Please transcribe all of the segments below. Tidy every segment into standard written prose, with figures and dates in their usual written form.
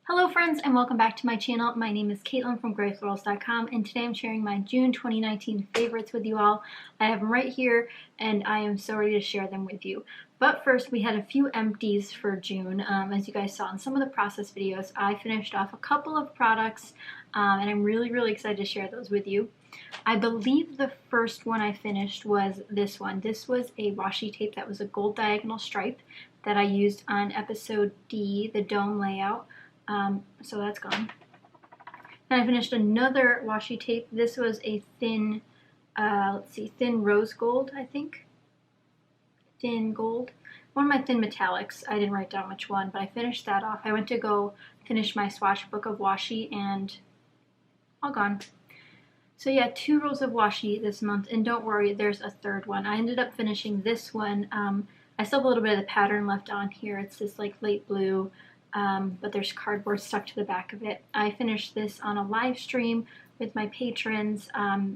Hello friends and welcome back to my channel. My name is Caitlin from Florals.com and today I'm sharing my June 2019 favorites with you all. I have them right here and I am so ready to share them with you. But first, we had a few empties for June. As you guys saw in some of the process videos, I finished off a couple of products and I'm really excited to share those with you. I believe the first one I finished was this one. This was a washi tape that was a gold diagonal stripe that I used on episode D, the dome layout. So that's gone. Then I finished another washi tape. This was a thin, thin rose gold, I think. Thin gold. One of my thin metallics. I didn't write down which one, but I finished that off. I went to go finish my swatch book of washi and all gone. So yeah, 2 rolls of washi this month, and don't worry, there's a third one. I ended up finishing this one. I still have a little bit of the pattern left on here. It's this like light blue. But there's cardboard stuck to the back of it. I finished this on a live stream with my patrons,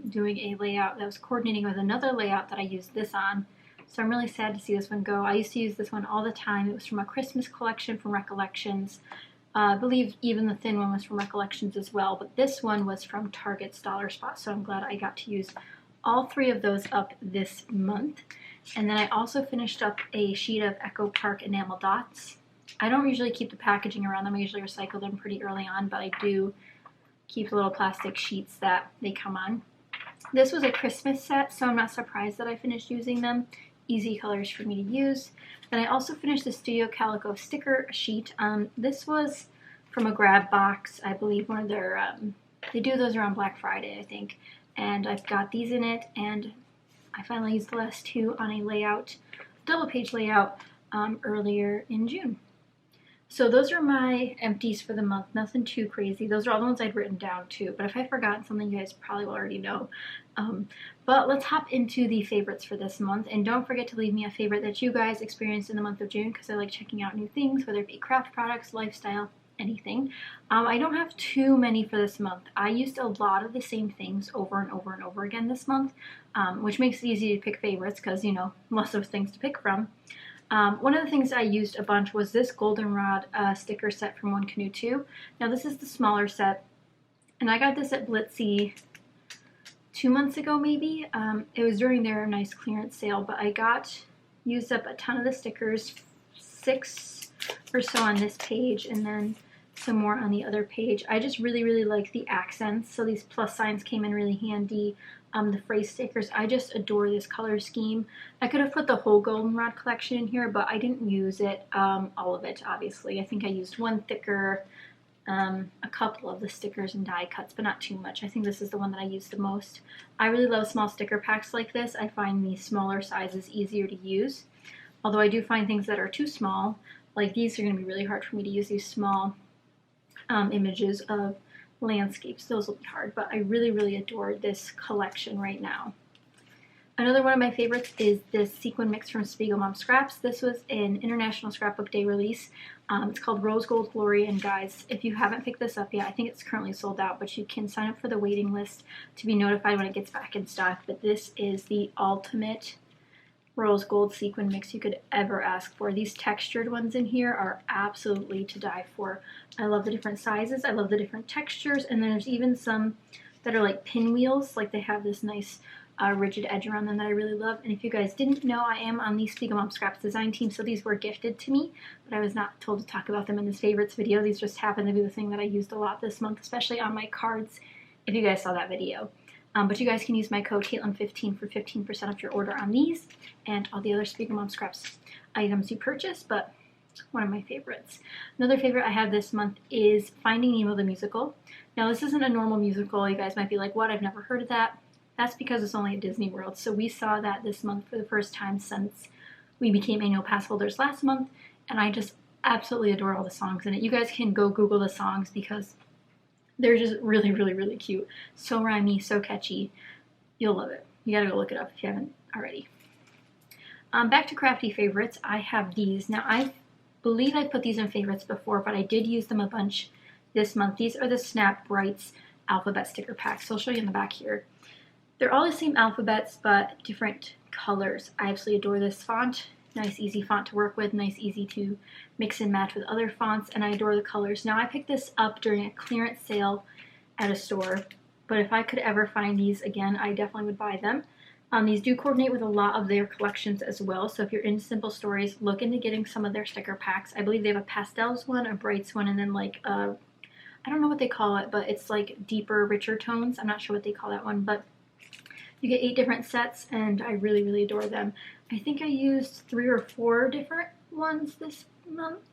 doing a layout that was coordinating with another layout that I used this on. So I'm really sad to see this one go. I used to use this one all the time. It was from a Christmas collection from Recollections. I believe even the thin one was from Recollections as well, but this one was from Target's Dollar Spot, so I'm glad I got to use all 3 of those up this month. And then I also finished up a sheet of Echo Park Enamel Dots. I don't usually keep the packaging around them. I usually recycle them pretty early on, but I do keep the little plastic sheets that they come on. This was a Christmas set, so I'm not surprised that I finished using them. Easy colors for me to use. Then I also finished the Studio Calico sticker sheet. This was from a grab box. I believe one of their, they do those around Black Friday, I think. And I've got these in it, and I finally used the last 2 on a layout, double page layout, earlier in June. So those are my empties for the month, nothing too crazy. Those are all the ones I'd written down too, but if I've forgotten something, you guys probably will already know. But let's hop into the favorites for this month, and don't forget to leave me a favorite that you guys experienced in the month of June, because I like checking out new things, whether it be craft products, lifestyle, anything. I don't have too many for this month. I used a lot of the same things over and over and over again this month, which makes it easy to pick favorites because, you know, lots of things to pick from. One of the things I used a bunch was this goldenrod sticker set from One Canoe 2. Now this is the smaller set, and I got this at Blitsy 2 months ago maybe. It was during their nice clearance sale, but I used up a ton of the stickers, 6 or so on this page, and then some more on the other page. I just really like the accents, so these plus signs came in really handy. The phrase stickers, I just adore this color scheme. I could have put the whole goldenrod collection in here, but I didn't use it, all of it obviously. I think I used one thicker, a couple of the stickers and die cuts, but not too much. I think this is the one that I used the most. I really love small sticker packs like this. I find the smaller sizes easier to use, although I do find things that are too small, like these are going to be really hard for me to use, these small images of landscapes. Those will be hard, but I really adore this collection right now. Another one of my favorites is this sequin mix from Spiegel Mom Scraps. This was an International Scrapbook Day release. It's called Rose Gold Glory, and guys, if you haven't picked this up yet, I think it's currently sold out, but you can sign up for the waiting list to be notified when it gets back in stock. But this is the ultimate rose gold sequin mix you could ever ask for. These textured ones in here are absolutely to die for. I love the different sizes, I love the different textures, and then there's even some that are like pinwheels, like they have this nice rigid edge around them that I really love. And if you guys didn't know, I am on the Spiegel Mom Scraps design team, so these were gifted to me, but I was not told to talk about them in this favorites video. These just happen to be the thing that I used a lot this month, especially on my cards, if you guys saw that video. But you guys can use my code Caitlin15 for 15% off your order on these and all the other Spiegel Mom Scraps items you purchase, but one of my favorites. Another favorite I have this month is Finding Nemo the Musical. Now this isn't a normal musical. You guys might be like, what? I've never heard of that. That's because it's only at Disney World. So we saw that this month for the first time since we became annual pass holders last month, and I just absolutely adore all the songs in it. You guys can go Google the songs because they're just really cute. So rhymey, so catchy. You'll love it. You gotta go look it up if you haven't already. Back to crafty favorites, I have these. Now I believe I put these in favorites before, but I did use them a bunch this month. These are the Snap Brights alphabet sticker packs. So I'll show you in the back here. They're all the same alphabets, but different colors. I absolutely adore this font. Nice easy font to work with, nice easy to mix and match with other fonts, and I adore the colors. Now I picked this up during a clearance sale at a store, but if I could ever find these again, I definitely would buy them. These do coordinate with a lot of their collections as well, so if you're into simple stories, look into getting some of their sticker packs. I believe they have a pastels one, a brights one, and then like a, I don't know what they call it, but it's like deeper, richer tones. I'm not sure what they call that one, but you get 8 different sets, and I really, really adore them. I think I used 3 or 4 different ones this month.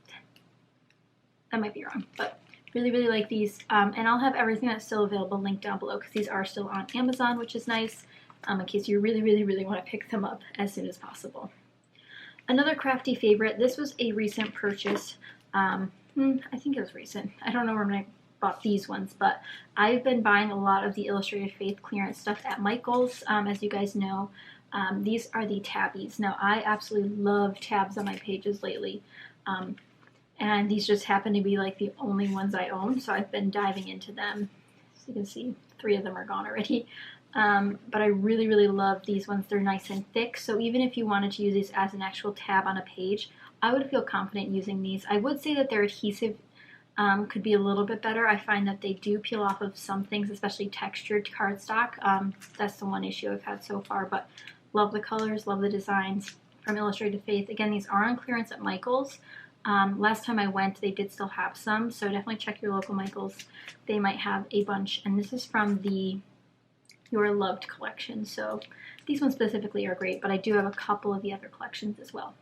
That might be wrong, but really, really like these. And I'll have everything that's still available linked down below because these are still on Amazon, which is nice. In case you really, really, really want to pick them up as soon as possible. Another Crafty favorite. This was a recent purchase. I think it was recent. I don't know when I bought these ones, but I've been buying a lot of the Illustrated Faith clearance stuff at Michael's. As you guys know, these are the tabbies. Now, I absolutely love tabs on my pages lately. And these just happen to be like the only ones I own, so I've been diving into them. As you can see, 3 of them are gone already. But I really, really love these ones. They're nice and thick, so even if you wanted to use these as an actual tab on a page, I would feel confident using these. I would say that their adhesive could be a little bit better. I find that they do peel off of some things, especially textured cardstock. That's the one issue I've had so far, but love the colors, love the designs from Illustrated Faith. Again, these are on clearance at Michael's. Last time I went, they did still have some, so definitely check your local Michael's. They might have a bunch, and this is from the Your Loved collection, so these ones specifically are great, but I do have a couple of the other collections as well.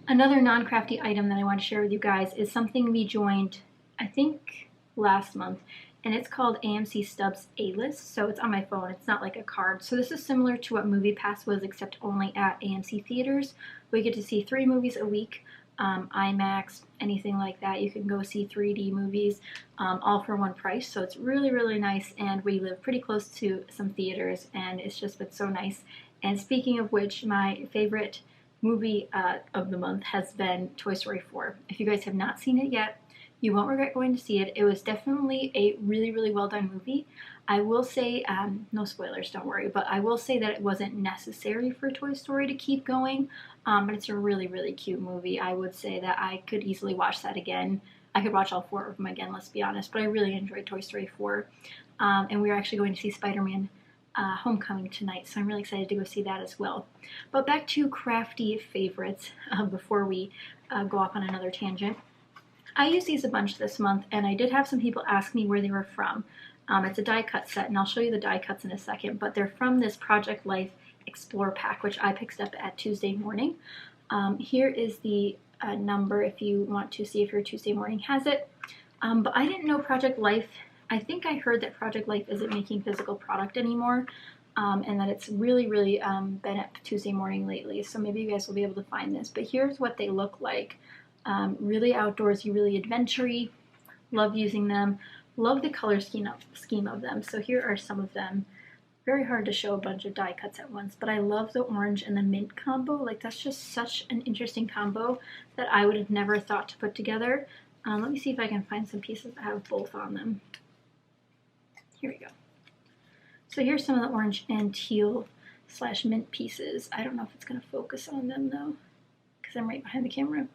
Another non-crafty item that I want to share with you guys is something we joined, I think, last month, and it's called AMC Stubs A-List, so it's on my phone. It's not like a card. So this is similar to what MoviePass was, except only at AMC theaters. We get to see 3 movies a week, IMAX, anything like that. You can go see 3D movies, all for one price, so it's really, really nice, and we live pretty close to some theaters, and it's just been so nice. And speaking of which, my favorite movie of the month has been Toy Story 4. If you guys have not seen it yet, you won't regret going to see it. It was definitely a really, really well done movie. I will say, no spoilers, don't worry, but I will say that it wasn't necessary for Toy Story to keep going, but it's a really, really cute movie. I would say that I could easily watch that again. I could watch all 4 of them again, let's be honest, but I really enjoyed Toy Story 4, and we're actually going to see Spider-Man Homecoming tonight, so I'm really excited to go see that as well. But back to crafty favorites before we go off on another tangent. I used these a bunch this month, and I did have some people ask me where they were from. It's a die cut set, and I'll show you the die cuts in a second, but they're from this Project Life Explore pack, which I picked up at Tuesday morning. Here is the number if you want to see if your Tuesday morning has it. But I didn't know Project Life. I think I heard that Project Life isn't making physical product anymore, and that it's really, really been at Tuesday morning lately, so maybe you guys will be able to find this. But here's what they look like. Really outdoorsy, really adventure-y. Love using them. Love the color scheme of them. So here are some of them. Very hard to show a bunch of die cuts at once, but I love the orange and the mint combo. Like, that's just such an interesting combo that I would have never thought to put together. Let me see if I can find some pieces that have both on them. Here we go. So here's some of the orange and teal / mint pieces. I don't know if it's going to focus on them though, because I'm right behind the camera.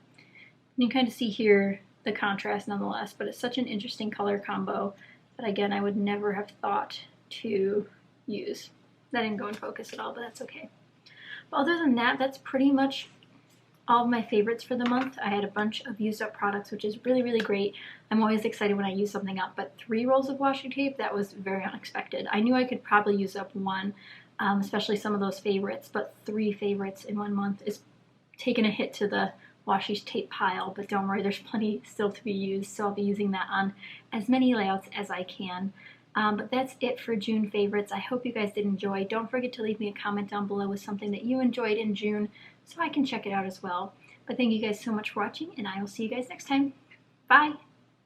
You can kind of see here the contrast nonetheless, but it's such an interesting color combo that, again, I would never have thought to use. That didn't go in focus at all, but that's okay. But other than that, that's pretty much all of my favorites for the month. I had a bunch of used up products, which is really, really great. I'm always excited when I use something up, but 3 rolls of washi tape, that was very unexpected. I knew I could probably use up 1, especially some of those favorites, but 3 favorites in 1 month is taking a hit to the washi tape pile, but don't worry, there's plenty still to be used, so I'll be using that on as many layouts as I can. But that's it for June favorites. I hope you guys did enjoy. Don't forget to leave me a comment down below with something that you enjoyed in June so I can check it out as well. But thank you guys so much for watching, and I will see you guys next time. Bye!